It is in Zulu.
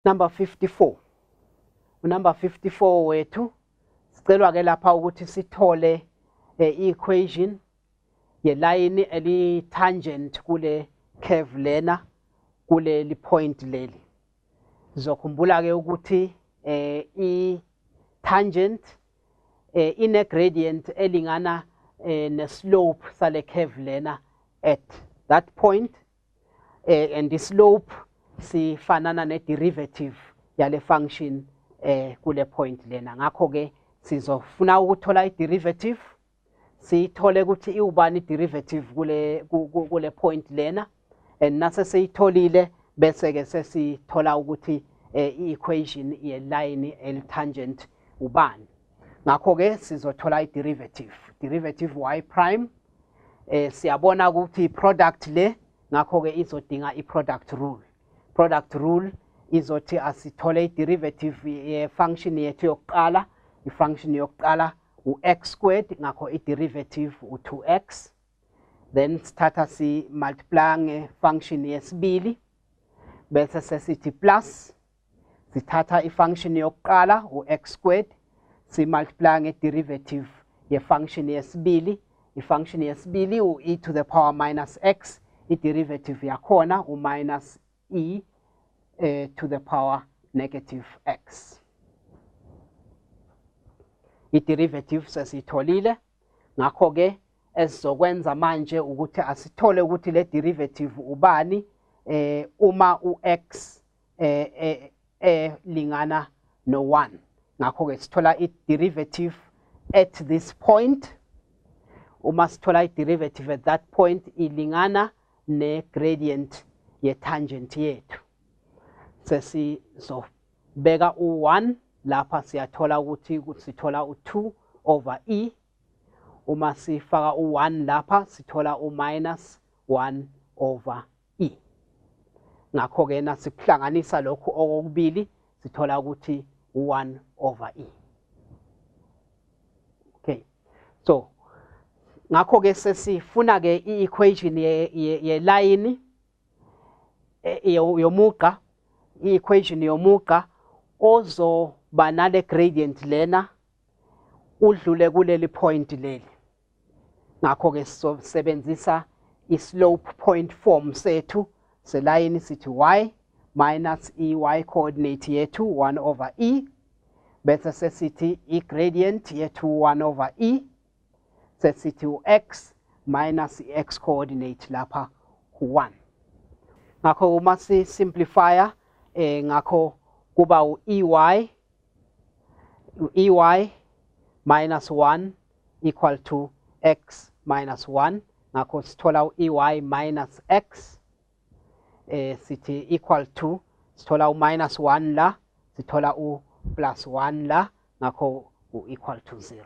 Number 54. Number 54 wethu sicelwa ke lapha ukuthi sithole equation ye line eli tangent kule curve lena kule li point leli. Zokhumbula ke ukuthi I tangent ine gradient elingana ne slope sale curve lena at that point and the slope sifanana ne derivative yale function kule point lena. Ngakho ke sizofuna ukuthola I derivative, sithole ukuthi iubani derivative kule point lena, and nase seyitholile bese ke sesithola ukuthi equation ye line el tangent ubani. Ngakho ke sizothola I derivative y prime. Siyabona ukuthi product le ngakho ke izodinga I product rule izothi asithole I derivative ye function yethu yokuqala, I function yokuqala u x squared, ngakho I derivative u 2x. Then sithatha si multiply nge function yesibili bese sesithi plus, sithatha I function yokuqala u x squared, si multiply nge derivative ye function yesibili, I function yesibili u e to the power minus x, I derivative yakhona u minus e to the power negative x. I derivative sesitholile, ngakho ke esizokwenza manje ukuthi asithole ukuthi le derivative ubani uma u x lingana no 1. Ngakho ke sithola I derivative at this point. Uma sithola I derivative at that point ilingana ne gradient ye tangent yethu. Sesizobeka u1 lapha siyathola ukuthi sithola u2 over e. Uma sifaka u1 lapha sithola u minus 1 over e. Ngakho ke nasikuhlanganisa lokhu okubili sithola ukuthi u1 over e. Okay. So ngakho ke sesifuna ke I-equation ye line yomuqa, I-equation yomuqa ozoba nale gradient lena udlule kuleli point leli. Ngakho ke sisebenzisa I-slope point form sethu selayini sithi y minus y coordinate yethu 1 over e, bese sesithi I-gradient yethu 1 over e, sesithi u-x minus x coordinate lapha u1. Ngakho uma si simplifier ngakho kuba u-ey minus 1 equal to x minus 1. Ngakho sithola u-ey minus x sithi equal to, sithola u-minus 1 la, sithola u-plus 1 la, ngakho u-equal to 0.